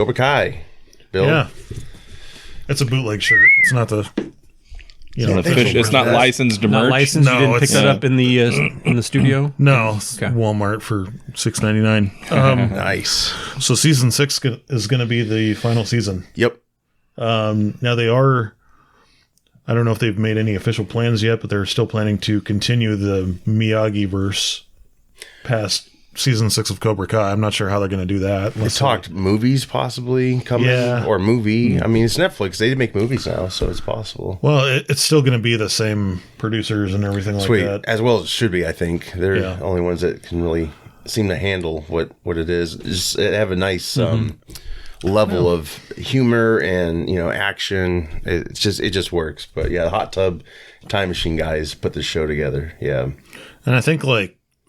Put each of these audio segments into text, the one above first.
Cobra Kai. Bill. Yeah. It's a bootleg shirt. It's not the... It's not licensed to merch. Not licensed. No, you didn't pick that up in the studio. No, Okay. Walmart for $6.99. Nice. So season 6 is going to be the final season. Yep. Now they are... I don't know if they've made any official plans yet, but they're still planning to continue the Miyagi-verse past season 6 of Cobra Kai. I'm not sure how they're going to do that. They talked movies possibly coming, or movie. I mean, it's Netflix. They make movies now, so it's possible. Well, it's still going to be the same producers and everything like that. As well as it should be, I think. They're the only ones that can really seem to handle what it is. Just have a nice level of humor and, action. It just works. But yeah, the Hot Tub Time Machine guys put the show together. Yeah. And I think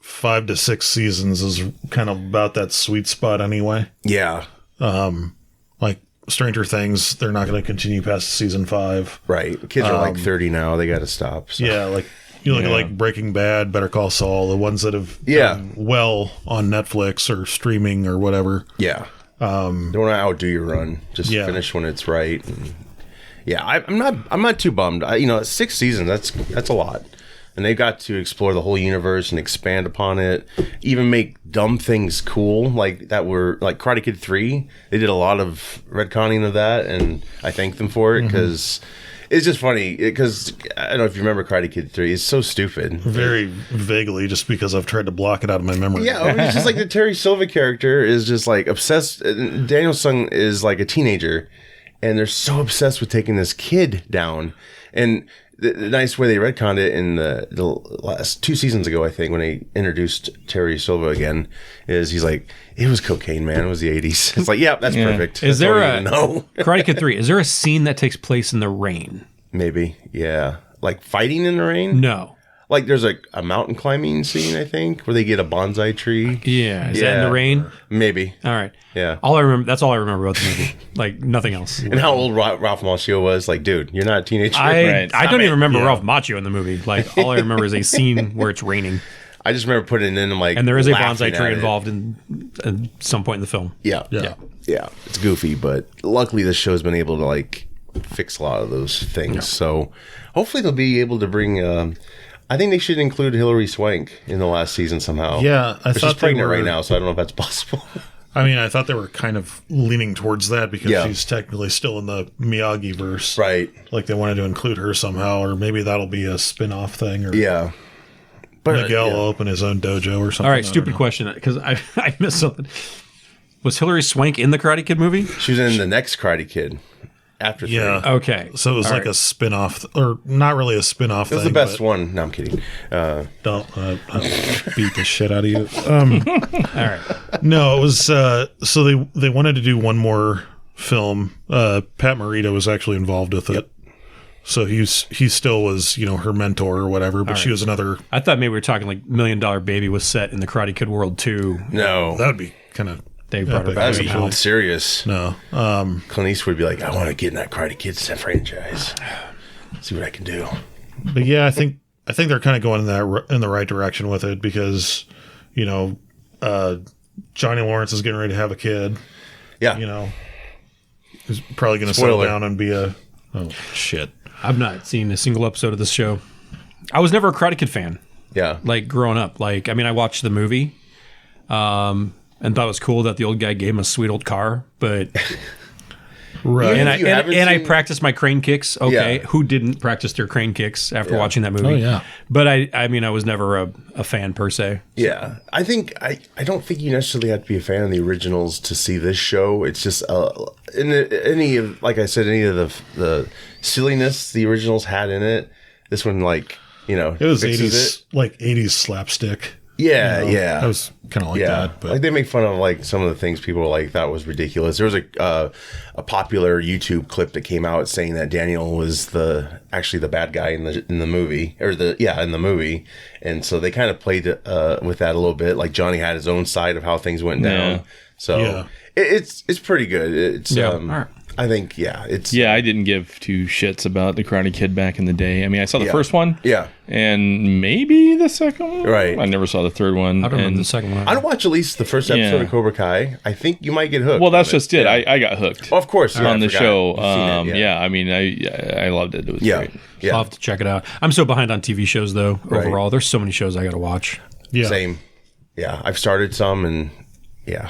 5 to 6 seasons is kind of about that sweet spot anyway. Yeah. Like Stranger Things, they're not going to continue past season 5. Right. Kids are 30 now. They got to stop. So. Yeah, you look at Breaking Bad, Better Call Saul, the ones that have done well on Netflix or streaming or whatever. Yeah. Don't want to outdo your run. Just finish when it's right. And I'm not too bummed. 6 seasons. That's a lot. And they got to explore the whole universe and expand upon it. Even make dumb things cool, like Karate Kid 3. They did a lot of retconning of that, and I thank them for it because it's just funny. Because I don't know if you remember Karate Kid 3. It's so stupid. Very vaguely, just because I've tried to block it out of my memory. Yeah, it's just like the Terry Silva character is just obsessed. Daniel Sung is like a teenager, and they're so obsessed with taking this kid down. And the nice way they retconned it in the last 2 seasons ago, I think, when they introduced Terry Silva again, is he's like, it was cocaine, man. It was the 80s. It's like, yeah, that's perfect. Is there Karate Kid 3, is there a scene that takes place in the rain? Maybe, yeah. Like fighting in the rain? No. Like there's a mountain climbing scene, I think, where they get a bonsai tree. Yeah. Is that in the rain? Maybe. All right. Yeah. That's all I remember about the movie. Nothing else. And how old Ralph Macchio was. Dude, you're not a teenager. I don't even remember Ralph Macchio in the movie. All I remember is a scene where it's raining. I just remember putting it in and there is a bonsai tree involved in at some point in the film. Yeah. It's goofy, but luckily this show's been able to fix a lot of those things. Yeah. So hopefully they'll be able to bring... I think they should include Hilary Swank in the last season somehow. Yeah, she's pregnant right now, so I don't know if that's possible. I mean, I thought they were kind of leaning towards that because she's technically still in the Miyagi verse, right? They wanted to include her somehow, or maybe that'll be a spin-off thing. Or but Miguel will open his own dojo or something. All right, stupid question because I missed something. Was Hilary Swank in the Karate Kid movie? She was in the next Karate Kid. After 3. Okay. So it was a spin-off, or not really a spin-off thing. It was the best one. No, I'm kidding. Don't beat the shit out of you. All right. No, it was, so they wanted to do one more film. Pat Morita was actually involved with it. So he still was, her mentor or whatever, but she was another. I thought maybe we were talking $1 Million Baby was set in the Karate Kid world too. No. That would be kind of. They brought her back. That'd be serious. No. Clint Eastwood would be like, I want to get in that Karate Kid franchise. See what I can do. But yeah, I think they're kind of going in the right direction with it because, Johnny Lawrence is getting ready to have a kid. Yeah. He's probably going to settle down and be a... Oh, shit. I've not seen a single episode of this show. I was never a Karate Kid fan. Yeah. Growing up. I watched the movie. And thought it was cool that the old guy gave him a sweet old car, but right. And I practiced my crane kicks. Okay, who didn't practice their crane kicks after watching that movie? Oh yeah. But I was never a fan per se. Yeah, I don't think you necessarily have to be a fan of the originals to see this show. It's just any of the silliness the originals had in it. This one it was 80s slapstick. Yeah, That was kind of that. But they make fun of some of the things people thought was ridiculous. There was a popular YouTube clip that came out saying that Daniel was actually the bad guy in the movie, in the movie, and so they kind of played with that a little bit. Johnny had his own side of how things went down. So it's pretty good. It's I think, it's... Yeah, I didn't give two shits about the Karate Kid back in the day. I mean, I saw the first one. Yeah. And maybe the second one. Right. I never saw the third one. I don't remember the second one. I'd watch at least the first episode of Cobra Kai. I think you might get hooked. Well, that's just it. I got hooked. Oh, of course. On the show. I mean, I loved it. It was great. Yeah. I'll have to check it out. I'm so behind on TV shows, though, overall. There's so many shows I got to watch. Yeah. Same. Yeah, I've started some, and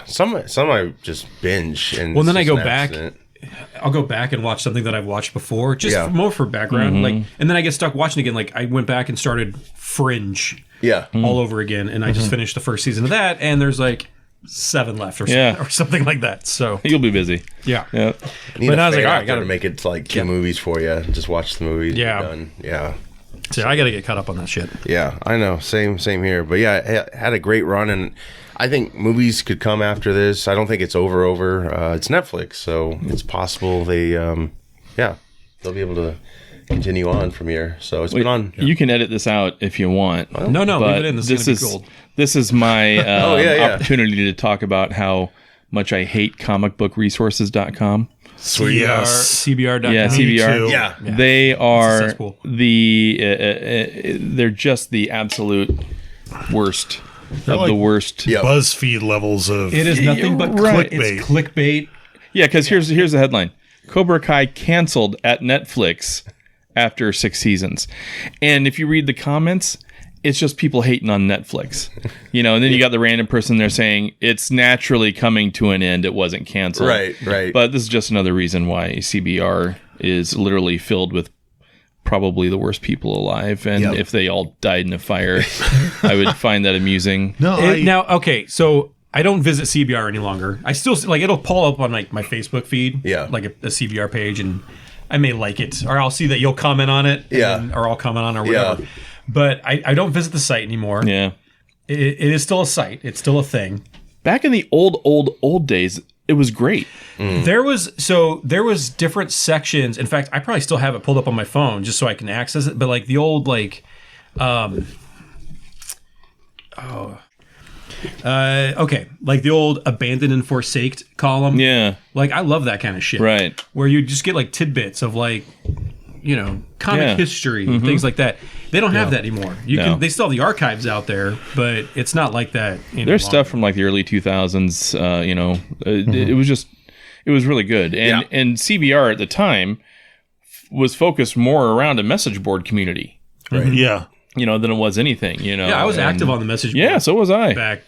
some I just binge. And then I go back. I'll go back and watch something that I've watched before, just more for background. Like, and then I get stuck watching again. Like, I went back and started Fringe, all over again, and I just finished the first season of that. And there's like 7 left, or something like that. So you'll be busy. Yeah. But I was like, all right, I got to make it like 2 movies for you. Just watch the movies. Yeah. Done. Yeah. So I got to get caught up on that shit. Yeah, I know. Same here. But yeah, it had a great run, and I think movies could come after this. I don't think it's over. It's Netflix, so it's possible they'll be able to continue on from here. So it's been on. You can edit this out if you want. No, leave it in. This is gold. This is my opportunity to talk about how much I hate comicbookresources.com. Sweet. Yes. CBR.com. Yeah, CBR. Yeah. They are they're just the absolute worst of the worst. Yep. BuzzFeed levels of... It is nothing but clickbait. It's clickbait. Yeah, because here's the headline. Cobra Kai canceled at Netflix after 6 seasons. And if you read the comments, it's just people hating on Netflix. And then you got the random person there saying, it's naturally coming to an end. It wasn't canceled. Right. But this is just another reason why CBR is literally filled with probably the worst people alive. And if they all died in a fire, I would find that amusing. Now, okay, so I don't visit CBR any longer. I still, like, it'll pull up on, like, my Facebook feed, like a CBR page, and I may like it, or I'll see that you'll comment on it, or I'll comment on it, or whatever. But I don't visit the site anymore. Yeah. It is still a site. It's still a thing. Back in the old days, it was great. There was different sections. In fact, I probably still have it pulled up on my phone just so I can access it. But like the old okay, like the old abandoned and forsaked column. Yeah. Like I love that kind of shit. Right. Where you just get like tidbits of like, comic history, things like that. They don't have that anymore. They still have the archives out there, but it's not like that anymore. There's stuff from like the early 2000s, it was really good. And CBR at the time was focused more around a message board community. Right. Yeah. Than it was anything, Yeah, I was active on the message board. Yeah, so was I.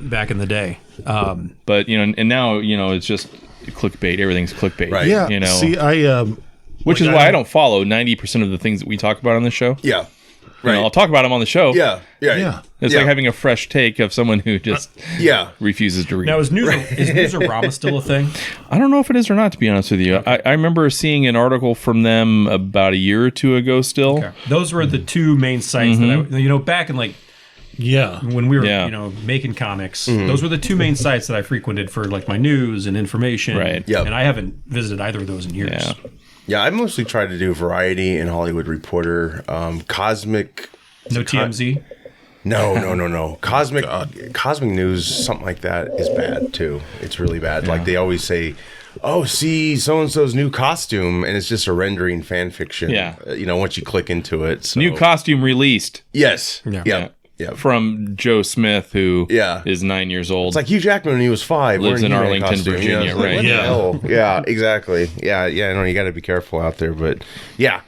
Back in the day. But, and now, it's just clickbait. Everything's clickbait. Right. Yeah. See, which is why I don't follow 90% of the things that we talk about on the show. Yeah. Right. I'll talk about them on the show. Yeah. It's like having a fresh take of someone who just refuses to read. Now, is Newsarama still a thing? I don't know if it is or not, to be honest with you. Okay. I remember seeing an article from them about a year or two ago still. Okay. Those were the 2 main sites that I, back in like, when we were, making comics, those were the 2 main sites that I frequented for like my news and information. Right. Yep. And I haven't visited either of those in years. Yeah. Yeah, I mostly try to do Variety and Hollywood Reporter. Cosmic... No TMZ? No. Cosmic News, something like that, is bad, too. It's really bad. Yeah. Like, they always say, oh, see so-and-so's new costume, and it's just a rendering fan fiction. Yeah. Once you click into it. So. New costume released. Yes. Yeah. From Joe Smith, who is 9 years old. It's like Hugh Jackman when he was 5. Lives in Arlington, Virginia, right? Yeah, exactly. Yeah, no, you got to be careful out there. But I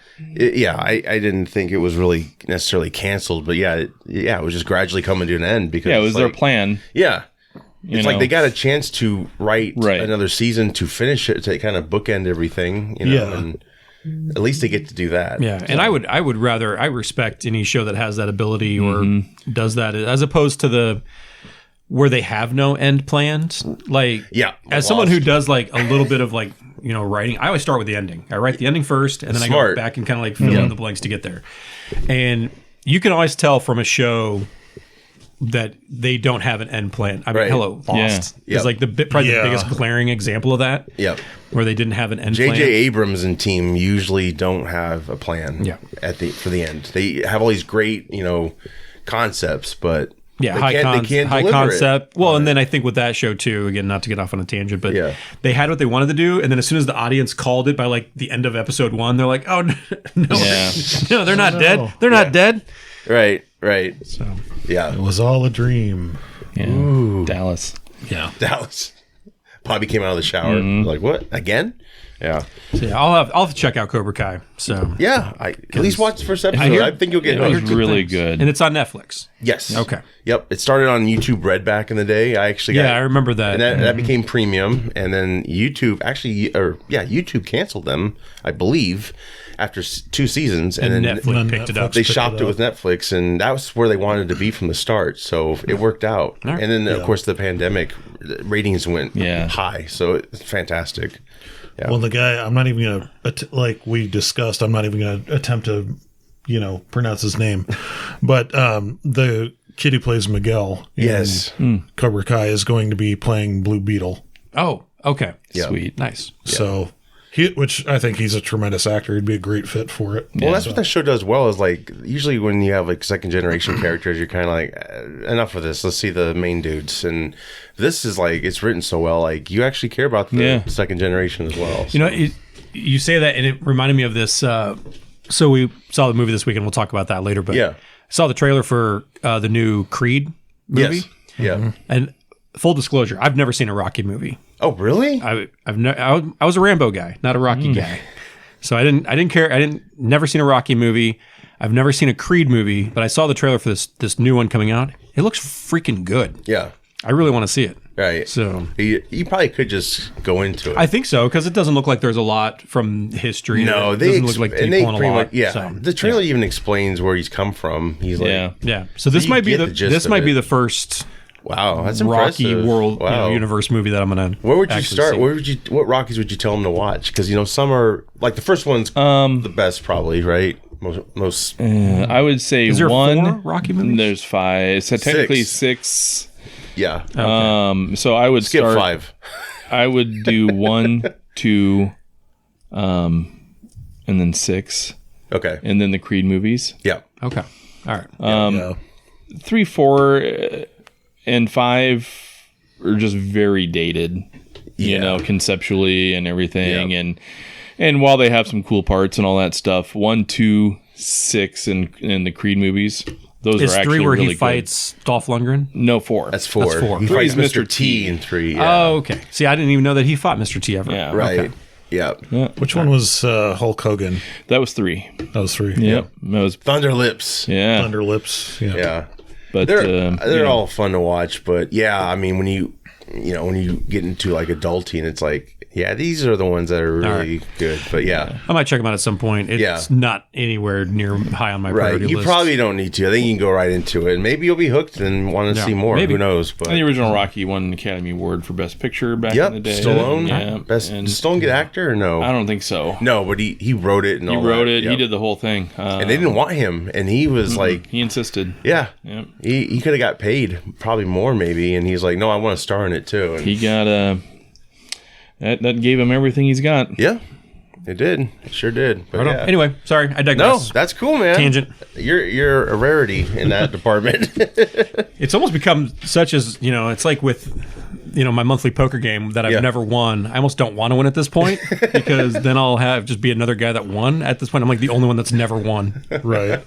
didn't think it was really necessarily canceled. But it was just gradually coming to an end. Because it was their plan. Yeah. It's like they got a chance to write another season to finish it, to kind of bookend everything. And at least they get to do that. Yeah, and I would rather, I respect any show that has that ability or does that, as opposed to where they have no end planned. Like, as someone who does like a little bit of like, writing, I always start with the ending. I write the ending first, and then I go back and kind of like fill in the blanks to get there. And you can always tell from a show that they don't have an end plan. I mean, hello, Lost is like probably the biggest glaring example of that. Yep. Where they didn't have an end plan. J.J. Abrams and team usually don't have a plan for the end. They have all these great, concepts, but Yeah, high concept. Well, and then I think with that show too, again, not to get off on a tangent, but they had what they wanted to do, and then as soon as the audience called it by like the end of episode 1, they're like, "Oh no, no, they're not dead. They're not dead." Right. So it was all a dream. Yeah. Ooh. Dallas. Bobby came out of the shower like, "What again?" Yeah. So I'll have to check out Cobra Kai. So at least watch the first episode. I think you'll get it. It was really good, and it's on Netflix. Yes. Okay. Yep. It started on YouTube Red back in the day. I actually I remember that. And that became premium, and then YouTube YouTube canceled them, I believe, after 2 seasons, and then Netflix picked it up. They shopped it with Netflix, and that was where they wanted to be from the start. So it worked out. Right. And then of course the pandemic ratings went high, so it's fantastic. Yeah. Well, the guy, I'm not even going to, like we discussed, I'm not even going to attempt to, pronounce his name. But the kid who plays Miguel in Cobra Kai is going to be playing Blue Beetle. Oh, okay. Yeah. Sweet. Nice. So, which I think he's a tremendous actor. He'd be a great fit for it. Well, that's what that show does well is like, usually when you have like second generation characters, you're kind of like, enough of this. Let's see the main dudes. And this is like, it's written so well. Like you actually care about the second generation as well. So. You say that and it reminded me of this. So we saw the movie this week and we'll talk about that later. But I saw the trailer for the new Creed movie. Yes. Yeah. Mm-hmm. And full disclosure, I've never seen a Rocky movie. Oh, really? I was a Rambo guy, not a Rocky guy. So I didn't care. Never seen a Rocky movie. I've never seen a Creed movie, but I saw the trailer for this new one coming out. It looks freaking good. Yeah. I really want to see it. Right. So you probably could just go into it. I think so, because it doesn't look like there's a lot from history. No, it doesn't look like people on a lot. So, the trailer even explains where he's come from. He's like, So this might be the first. Wow, that's Rocky impressive. world universe movie that I'm gonna. Where would you start? What Rockies would you tell him to watch? Because some are like the first one's the best, probably, right? Most. I would say is there 4 Rocky movies? There's 5. So technically 6. Yeah. Okay. So I would skip start 5. I would do 1, 2, and then 6. Okay. And then the Creed movies. Yeah. Okay. All right. 3, 4. And 5 are just very dated, conceptually and everything. Yeah. And while they have some cool parts and all that stuff, 1, 2, 6 in the Creed movies, those are actually 3 where really he fights Dolph Lundgren? No, 4. That's 4. That's 4. He fights Mr. T in 3. Yeah. Oh, okay. See, I didn't even know that he fought Mr. T ever. Yeah. Right. Okay. Yeah. Which one was Hulk Hogan? That was 3. That was 3. Yep. That was Thunder Lips. Yeah. Thunder Lips. Yeah. Yeah. But they're all fun to watch, but I mean when you get into like adulting, it's like these are the ones that are really good. But I might check them out at some point. It's not anywhere near high on my priority list. You probably don't need to. I think you can go right into it, and maybe you'll be hooked and want to see more. Maybe. Who knows? But the original Rocky won an Academy Award for Best Picture back in the day. Stallone. Yeah, Did Stallone get actor or no? I don't think so. No, but he wrote it and all that. He wrote it. Yep. He did the whole thing. And they didn't want him, and he was like, he insisted. Yeah. Yep. He could have got paid probably more maybe, and he's like, no, I want to star in it too. And he got that gave him everything he's got. Yeah, it did. It sure did. But Anyway, sorry, I digress. No, that's cool, man. Tangent. You're a rarity in that department. It's almost become such as it's like with my monthly poker game that I've never won. I almost don't want to win at this point because then I'll just be another guy that won. At this point, I'm like the only one that's never won. Right.